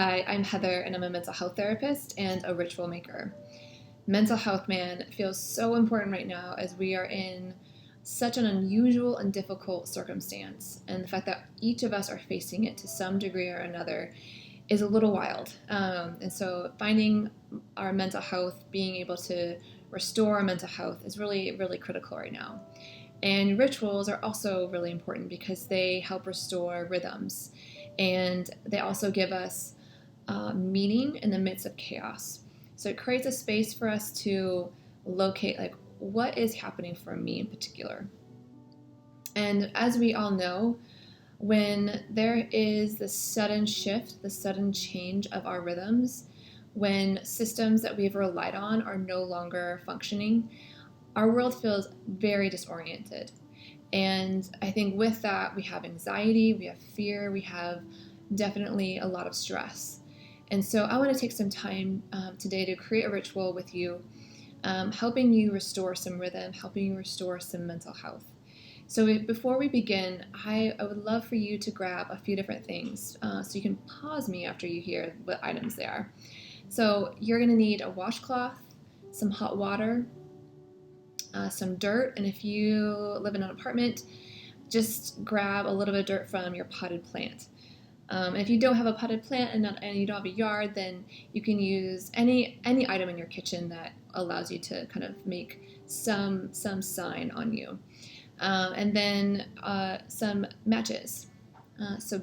Hi, I'm Heather, and I'm a mental health therapist and a ritual maker. Mental health, man, feels so important right now as we are in such an unusual and difficult circumstance. And the fact that each of us are facing it to some degree or another is a little wild. And so finding our mental health, being able to restore our mental health is really, really critical right now. And rituals are also really important because they help restore rhythms. And they also give us meaning in the midst of chaos. So it creates a space for us to locate, like, what is happening for me in particular. And as we all know, when there is the sudden shift, the sudden change of our rhythms, when systems that we've relied on are no longer functioning, our world feels very disoriented. And I think with that, we have anxiety, we have fear, we have definitely a lot of stress. And so I want to take some time today to create a ritual with you, helping you restore some rhythm, helping you restore some mental health. So before we begin, I would love for you to grab a few different things so you can pause me after you hear what items they are. So you're going to need a washcloth, some hot water, some dirt, and if you live in an apartment, just grab a little bit of dirt from your potted plant. If you don't have a potted plant and you don't have a yard, then you can use any item in your kitchen that allows you to kind of make some sign on you. And then some matches. So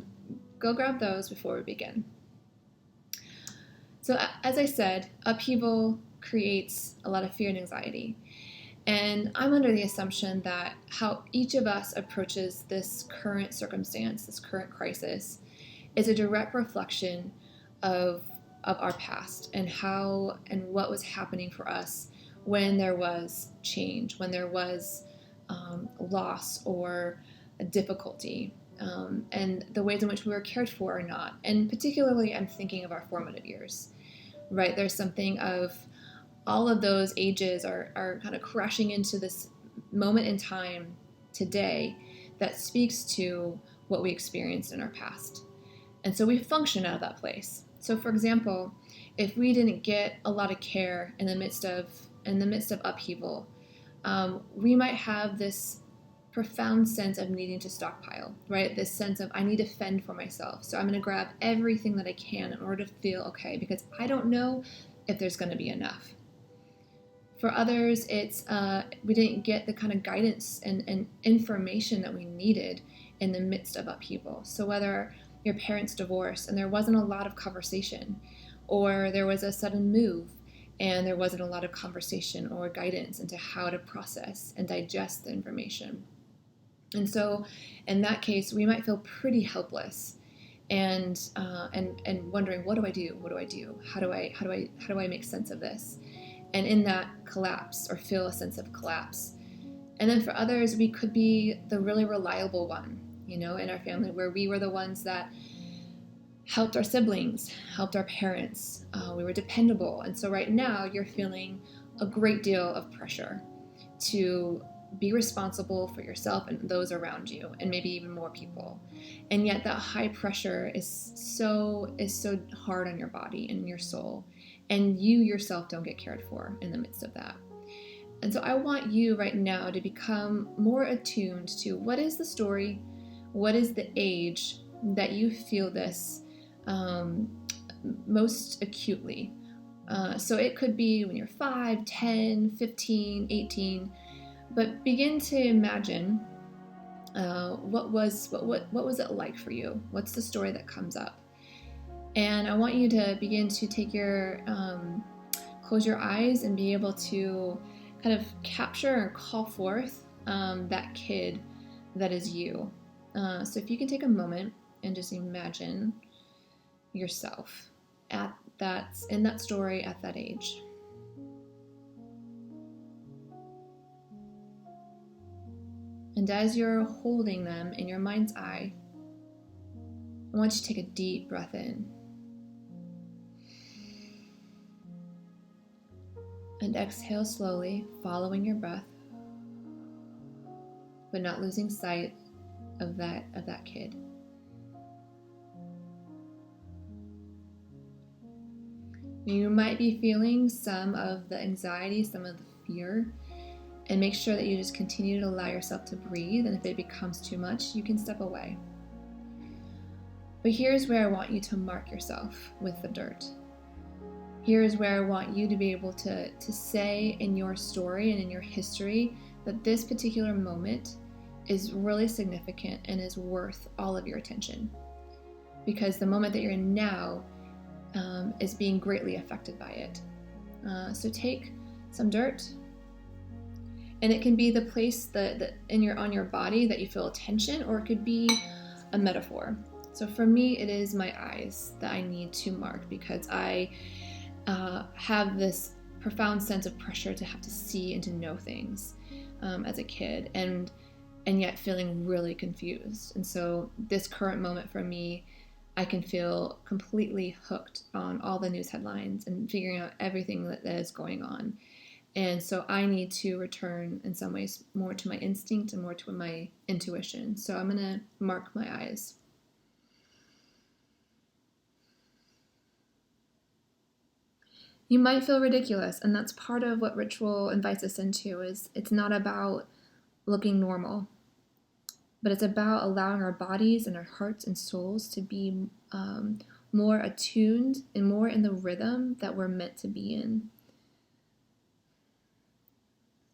go grab those before we begin. So as I said, upheaval creates a lot of fear and anxiety. And I'm under the assumption that how each of us approaches this current circumstance, this current crisis, is a direct reflection of our past and how and what was happening for us when there was change, when there was loss or difficulty, and the ways in which we were cared for or not. And particularly, I'm thinking of our formative years, right? There's something of all of those ages are kind of crashing into this moment in time today that speaks to what we experienced in our past. And so we function out of that place. So for example, if we didn't get a lot of care in the midst of upheaval, we might have this profound sense of needing to stockpile, right? This sense of I need to fend for myself. So I'm going to grab everything that I can in order to feel okay because I don't know if there's going to be enough. For others, it's we didn't get the kind of guidance and information that we needed in the midst of upheaval. So whether your parents divorced and there wasn't a lot of conversation, or there was a sudden move and there wasn't a lot of conversation or guidance into how to process and digest the information. And so in that case, we might feel pretty helpless and wondering, what do I do? What do I do? How do I make sense of this? And in that collapse or feel a sense of collapse. And then for others, we could be the really reliable one, in our family, where we were the ones that helped our siblings, helped our parents. We were dependable. And so right now you're feeling a great deal of pressure to be responsible for yourself and those around you, and maybe even more people. And yet that high pressure is so hard on your body and your soul, and you yourself don't get cared for in the midst of that. And so I want you right now to become more attuned to what is the story, what is the age that you feel this most acutely. So it could be when you're 5, 10, 15, 18, but begin to imagine what was it like for you? What's the story that comes up? And I want you to begin to take your close your eyes and be able to kind of capture and call forth that kid that is you. So if you can take a moment and just imagine yourself in that story at that age. And as you're holding them in your mind's eye, I want you to take a deep breath in. And exhale slowly, following your breath, but not losing sight of that kid. You might be feeling some of the anxiety, some of the fear, and make sure that you just continue to allow yourself to breathe. And if it becomes too much, you can step away. But here's where I want you to mark yourself with the dirt. Here's where I want you to be able to say in your story and in your history that this particular moment is really significant and is worth all of your attention. Because the moment that you're in now is being greatly affected by it. So take some dirt, and it can be the place that on your body that you feel tension, or it could be a metaphor. So for me, it is my eyes that I need to mark, because I have this profound sense of pressure to have to see and to know things as a kid, and yet feeling really confused. And so this current moment for me, I can feel completely hooked on all the news headlines and figuring out everything that is going on. And so I need to return in some ways more to my instinct and more to my intuition. So I'm going to mark my eyes. You might feel ridiculous, and that's part of what ritual invites us into. Is it's not about looking normal, but it's about allowing our bodies and our hearts and souls to be more attuned and more in the rhythm that we're meant to be in.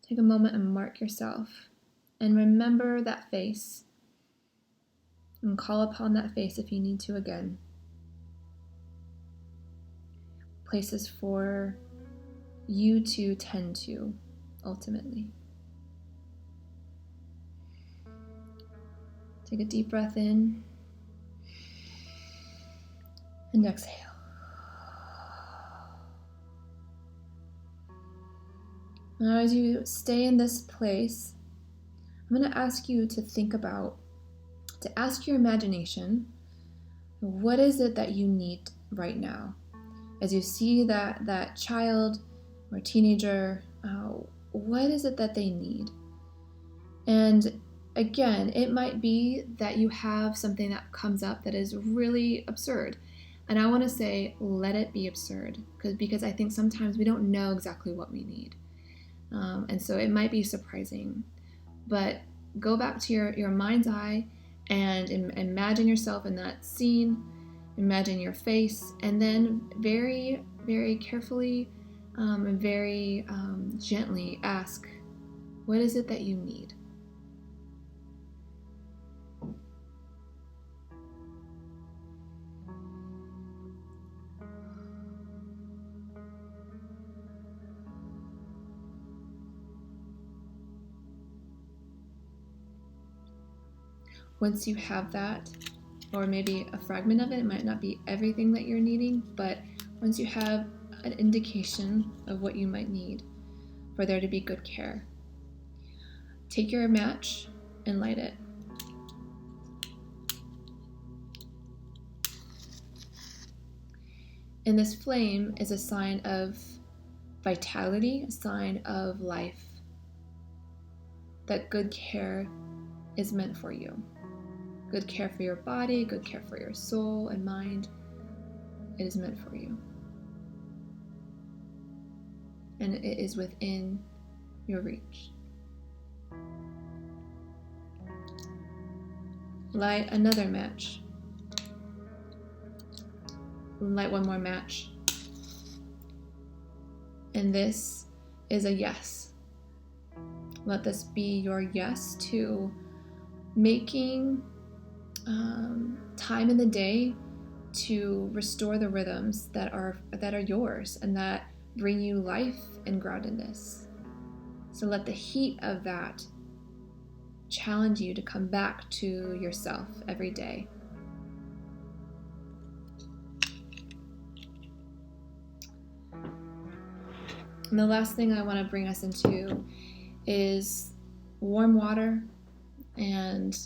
Take a moment and mark yourself, and remember that face, and call upon that face if you need to again. Places for you to tend to, ultimately. Take a deep breath in and exhale. Now, as you stay in this place, I'm going to ask you to ask your imagination, what is it that you need right now? As you see that child or teenager, what is it that they need? And again, it might be that you have something that comes up that is really absurd. And I want to say, let it be absurd, because I think sometimes we don't know exactly what we need. And so it might be surprising. But go back to your mind's eye and imagine yourself in that scene. Imagine your face, and then very, very carefully and very gently ask, what is it that you need? Once you have that, or maybe a fragment of it, it might not be everything that you're needing, but once you have an indication of what you might need for there to be good care, take your match and light it. And this flame is a sign of vitality, a sign of life, that good care is meant for you. Good care for your body, good care for your soul and mind. It is meant for you. And it is within your reach. Light another match. Light one more match. And this is a yes. Let this be your yes to making time in the day to restore the rhythms that are yours and that bring you life and groundedness. So let the heat of that challenge you to come back to yourself every day. And the last thing I want to bring us into is warm water and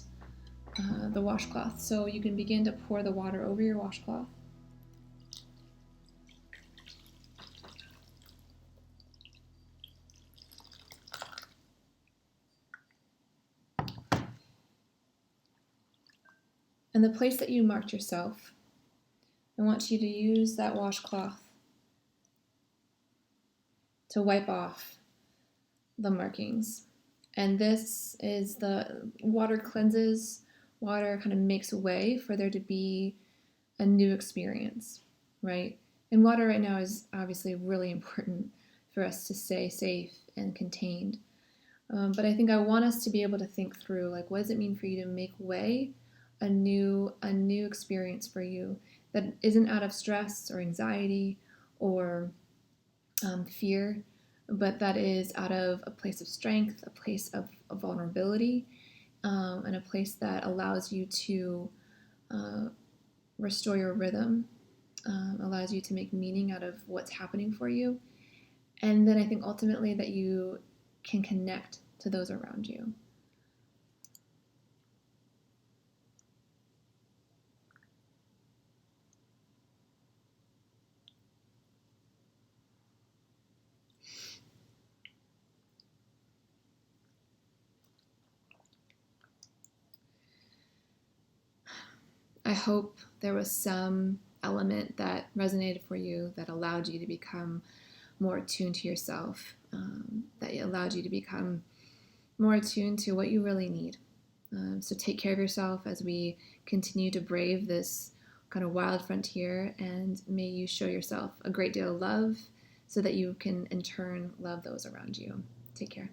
the washcloth. So you can begin to pour the water over your washcloth. And the place that you marked yourself, I want you to use that washcloth to wipe off the markings. And this is the water cleanses, water kind of makes way for there to be a new experience, right? And water right now is obviously really important for us to stay safe and contained. But I think I want us to be able to think through, like, what does it mean for you to make way, a new experience for you that isn't out of stress or anxiety or fear, but that is out of a place of strength, a place of vulnerability, and a place that allows you to restore your rhythm, allows you to make meaning out of what's happening for you. And then I think ultimately that you can connect to those around you. I hope there was some element that resonated for you, that allowed you to become more attuned to yourself, that allowed you to become more attuned to what you really need. So take care of yourself as we continue to brave this kind of wild frontier, and may you show yourself a great deal of love so that you can in turn love those around you. Take care.